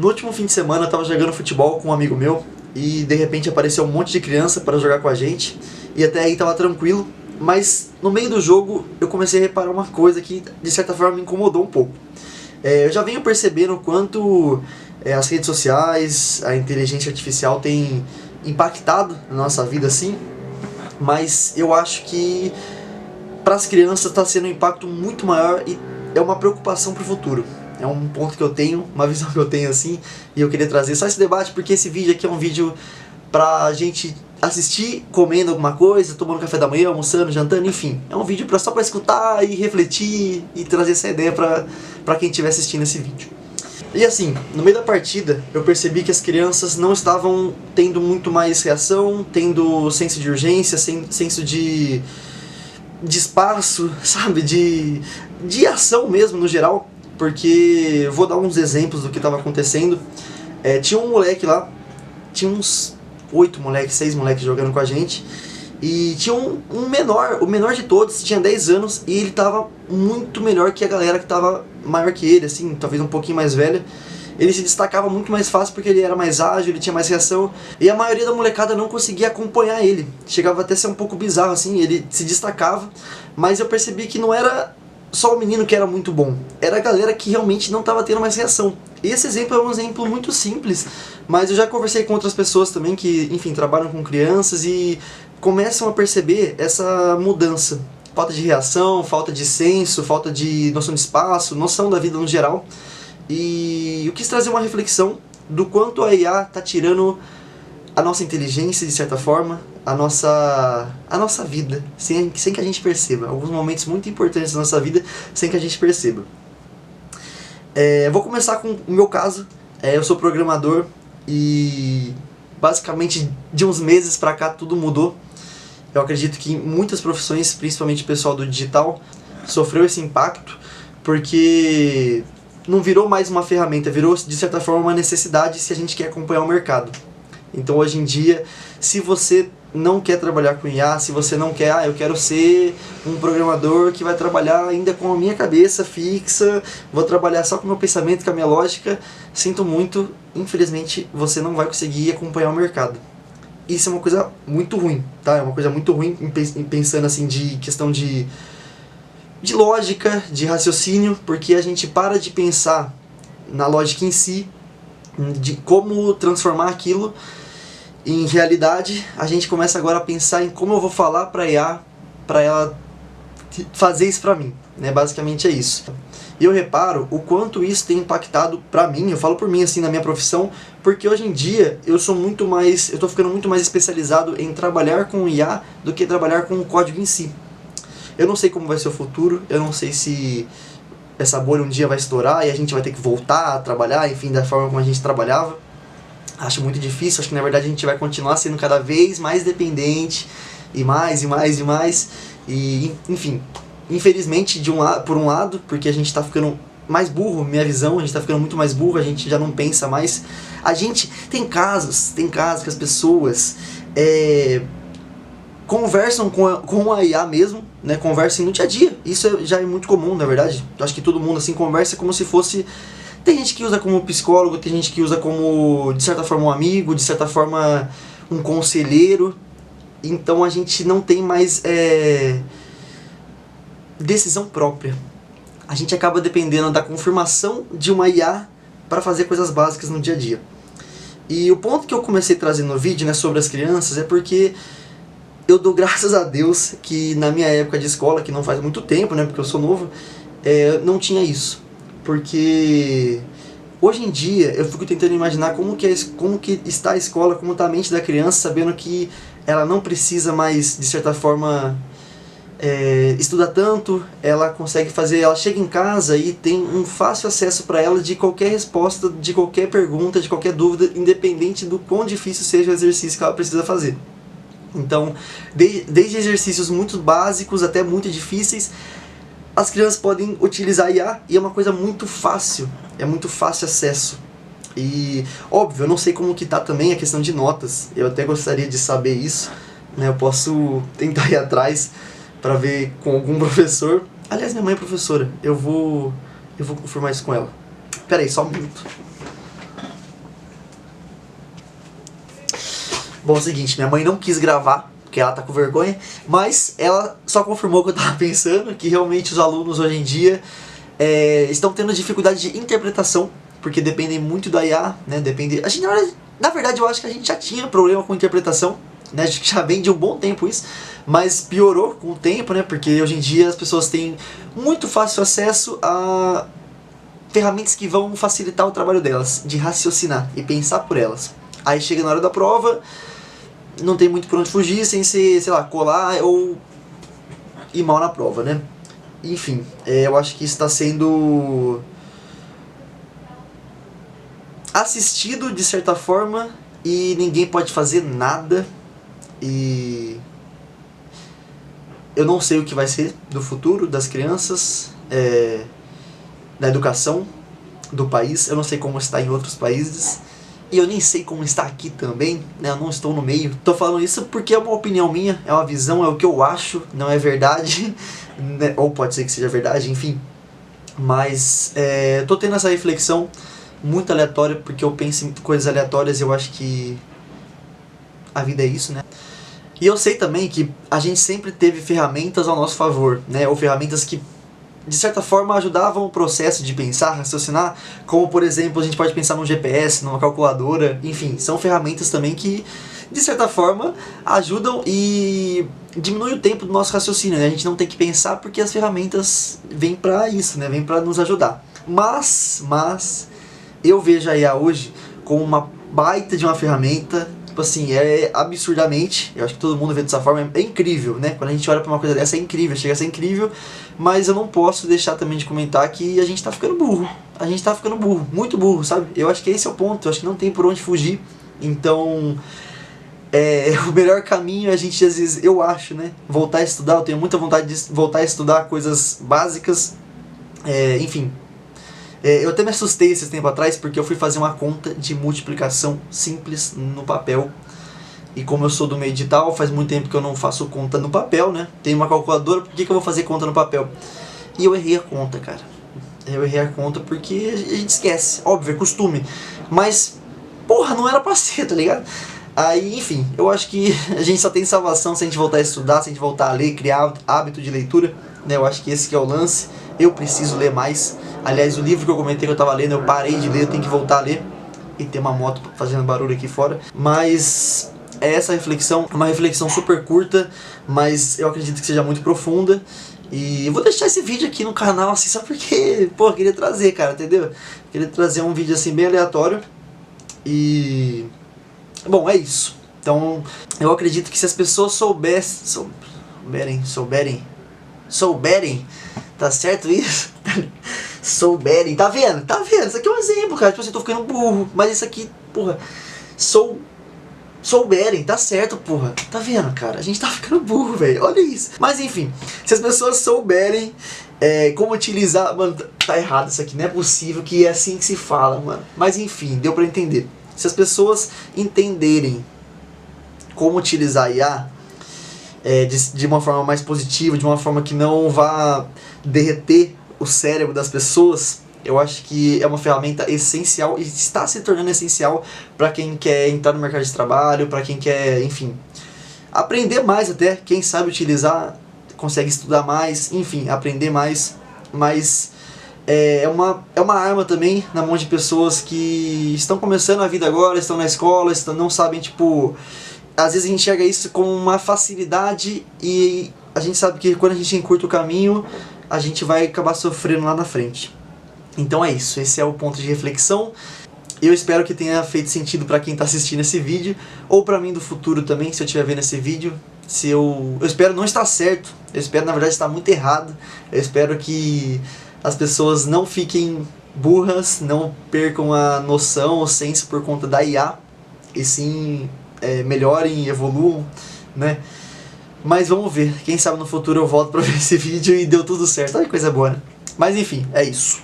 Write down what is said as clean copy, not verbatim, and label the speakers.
Speaker 1: No último fim de semana eu tava jogando futebol com um amigo meu e de repente apareceu um monte de criança para jogar com a gente e até aí tava tranquilo, mas no meio do jogo eu comecei a reparar uma coisa que de certa forma me incomodou um pouco. Eu já venho percebendo o quanto as redes sociais, a inteligência artificial tem impactado na nossa vida assim, mas eu acho que para as crianças está sendo um impacto muito maior e é uma preocupação para o futuro. É um ponto que eu tenho, uma visão que eu tenho assim, e eu queria trazer só esse debate porque esse vídeo aqui é um vídeo pra gente assistir comendo alguma coisa, tomando café da manhã, almoçando, jantando, enfim. É um vídeo só pra escutar e refletir e trazer essa ideia pra quem estiver assistindo esse vídeo. E assim, no meio da partida, eu percebi que as crianças não estavam tendo muito mais reação, tendo senso de urgência, senso de espaço, sabe, de ação mesmo no geral. Porque eu vou dar uns exemplos do que estava acontecendo. Tinha um moleque lá, tinha uns 8 moleques, 6 moleques jogando com a gente. E tinha um menor, o menor de todos, tinha 10 anos e ele tava muito melhor que a galera que tava maior que ele, assim, talvez um pouquinho mais velha. Ele se destacava muito mais fácil porque ele era mais ágil, ele tinha mais reação. E a maioria da molecada não conseguia acompanhar ele. Chegava até a ser um pouco bizarro, assim, ele se destacava. Mas eu percebi que não era só o menino que era muito bom, era a galera que realmente não estava tendo mais reação. Esse exemplo é um exemplo muito simples, mas eu já conversei com outras pessoas também que, enfim, trabalham com crianças e começam a perceber essa mudança. Falta de reação, falta de senso, falta de noção de espaço, noção da vida no geral. E eu quis trazer uma reflexão do quanto a IA está tirando a nossa inteligência, de certa forma, a nossa vida, sem que a gente perceba. Alguns momentos muito importantes da nossa vida, sem que a gente perceba. Vou começar com o meu caso. Eu sou programador e basicamente de uns meses pra cá tudo mudou. Eu acredito que muitas profissões, principalmente o pessoal do digital, sofreu esse impacto porque não virou mais uma ferramenta, virou de certa forma uma necessidade se a gente quer acompanhar o mercado. Então hoje em dia, se você não quer trabalhar com IA, se você não quer, eu quero ser um programador que vai trabalhar ainda com a minha cabeça fixa, vou trabalhar só com o meu pensamento, com a minha lógica, sinto muito, infelizmente você não vai conseguir acompanhar o mercado. Isso é uma coisa muito ruim, tá? É uma coisa muito ruim pensando assim de questão de lógica, de raciocínio, porque a gente para de pensar na lógica em si, de como transformar aquilo em realidade. A gente começa agora a pensar em como eu vou falar para IA, para ela fazer isso para mim, né? Basicamente é isso. E eu reparo o quanto isso tem impactado para mim, eu falo por mim assim na minha profissão, porque hoje em dia eu tô ficando muito mais especializado em trabalhar com IA do que trabalhar com o código em si. Eu não sei como vai ser o futuro, eu não sei se essa bolha um dia vai estourar e a gente vai ter que voltar a trabalhar, enfim, da forma como a gente trabalhava. Acho muito difícil, acho que na verdade a gente vai continuar sendo cada vez mais dependente, e mais, e mais, e mais. E, enfim, infelizmente, por um lado, porque a gente está ficando mais burro, minha visão, a gente está ficando muito mais burro, a gente já não pensa mais. A gente tem casos que as pessoas conversam com a IA mesmo, né, conversam no dia a dia. Isso já é muito comum, na verdade. Eu acho que todo mundo assim conversa como se fosse... Tem gente que usa como psicólogo, tem gente que usa como, de certa forma, um amigo, de certa forma, um conselheiro. Então a gente não tem mais decisão própria. A gente acaba dependendo da confirmação de uma IA para fazer coisas básicas no dia a dia. E o ponto que eu comecei a trazer no vídeo, né, sobre as crianças é porque eu dou graças a Deus que na minha época de escola, que não faz muito tempo, né, porque eu sou novo, não tinha isso. Porque hoje em dia eu fico tentando imaginar como que está a escola, como está a mente da criança, sabendo que ela não precisa mais, de certa forma, estudar tanto, ela consegue fazer, ela chega em casa e tem um fácil acesso para ela de qualquer resposta, de qualquer pergunta, de qualquer dúvida, independente do quão difícil seja o exercício que ela precisa fazer. Então, desde exercícios muito básicos até muito difíceis, as crianças podem utilizar a IA e é uma coisa muito fácil, é muito fácil acesso. E, óbvio, eu não sei como que tá também a questão de notas, eu até gostaria de saber isso, né? Eu posso tentar ir atrás para ver com algum professor. Aliás, minha mãe é professora, eu vou confirmar isso com ela. Pera aí, só um minuto. Bom, é o seguinte, minha mãe não quis gravar, porque ela tá com vergonha, mas ela só confirmou o que eu tava pensando, que realmente os alunos hoje em dia estão tendo dificuldade de interpretação, porque dependem muito da IA, né? Depende. A gente, na verdade, eu acho que a gente já tinha problema com interpretação, né? A gente já vem de um bom tempo isso, mas piorou com o tempo, né? Porque hoje em dia as pessoas têm muito fácil acesso a ferramentas que vão facilitar o trabalho delas, de raciocinar e pensar por elas. Aí chega na hora da prova, não tem muito por onde fugir sem ser, sei lá, colar ou ir mal na prova, né? Enfim, eu acho que isso está sendo assistido de certa forma e ninguém pode fazer nada. E eu não sei o que vai ser do futuro das crianças, da educação do país. Eu não sei como está em outros países. E eu nem sei como está aqui também, né? Eu não estou no meio. Tô falando isso porque é uma opinião minha, é uma visão, é o que eu acho, não é verdade, né? Ou pode ser que seja verdade, enfim. Mas tô tendo essa reflexão muito aleatória, porque eu penso em coisas aleatórias e eu acho que a vida é isso, né? E eu sei também que a gente sempre teve ferramentas ao nosso favor, né? Ou ferramentas que de certa forma ajudavam o processo de pensar, raciocinar, como por exemplo a gente pode pensar num GPS, numa calculadora, enfim, são ferramentas também que de certa forma ajudam e diminuem o tempo do nosso raciocínio, né? A gente não tem que pensar porque as ferramentas vêm para isso, né? Vêm para nos ajudar. Mas eu vejo a IA hoje como uma baita de uma ferramenta. Tipo assim, absurdamente, eu acho que todo mundo vê dessa forma, é incrível, né? Quando a gente olha pra uma coisa dessa, é incrível, chega a ser incrível, mas eu não posso deixar também de comentar que a gente tá ficando burro. A gente tá ficando burro, muito burro, sabe? Eu acho que esse é o ponto, eu acho que não tem por onde fugir. Então, o melhor caminho é a gente, às vezes, eu acho, né? Voltar a estudar, eu tenho muita vontade de voltar a estudar coisas básicas, enfim. Eu até me assustei esses tempo atrás porque eu fui fazer uma conta de multiplicação simples no papel. E como eu sou do meio digital, faz muito tempo que eu não faço conta no papel, né? Tem uma calculadora, por que eu vou fazer conta no papel? E eu errei a conta, cara. Eu errei a conta porque a gente esquece, óbvio, é costume. Mas, porra, não era pra ser, tá ligado? Aí, enfim, eu acho que a gente só tem salvação se a gente voltar a estudar, se a gente voltar a ler, criar hábito de leitura, né? Eu acho que esse que é o lance. Eu preciso ler mais. Aliás, o livro que eu comentei que eu tava lendo, eu parei de ler, eu tenho que voltar a ler. E tem uma moto fazendo barulho aqui fora. Mas essa reflexão é uma reflexão super curta, mas eu acredito que seja muito profunda. E eu vou deixar esse vídeo aqui no canal, assim, só porque, pô, eu queria trazer, cara, entendeu? Queria trazer um vídeo, assim, bem aleatório. E... bom, é isso. Então, eu acredito que se as pessoas souberem, tá certo isso? Souberem, tá vendo? Tá vendo? Isso aqui é um exemplo, cara. Tipo assim, eu tô ficando burro, mas isso aqui, porra, souberem, tá certo, porra. Tá vendo, cara? A gente tá ficando burro, velho. Olha isso. Mas enfim, se as pessoas souberem como utilizar... mano, tá errado isso aqui. Não é possível que é assim que se fala, mano. Mas enfim, deu pra entender. Se as pessoas entenderem como utilizar a IA de uma forma mais positiva, de uma forma que não vá derreter o cérebro das pessoas, eu acho que é uma ferramenta essencial e está se tornando essencial para quem quer entrar no mercado de trabalho, para quem quer, enfim, aprender mais até, quem sabe utilizar, consegue estudar mais, enfim, aprender mais, mas é uma arma também na mão de pessoas que estão começando a vida agora, estão na escola, não sabem, tipo, às vezes a gente enxerga isso com uma facilidade e a gente sabe que quando a gente encurta o caminho, a gente vai acabar sofrendo lá na frente. Então é isso, esse é o ponto de reflexão. Eu espero que tenha feito sentido para quem está assistindo esse vídeo, ou para mim do futuro também, se eu estiver vendo esse vídeo. Eu espero não estar certo, eu espero na verdade estar muito errado. Eu espero que as pessoas não fiquem burras, não percam a noção, o senso por conta da IA, e sim melhorem, evoluam, né? Mas vamos ver, quem sabe no futuro eu volto pra ver esse vídeo e deu tudo certo. Olha que coisa boa, né? Mas enfim, é isso.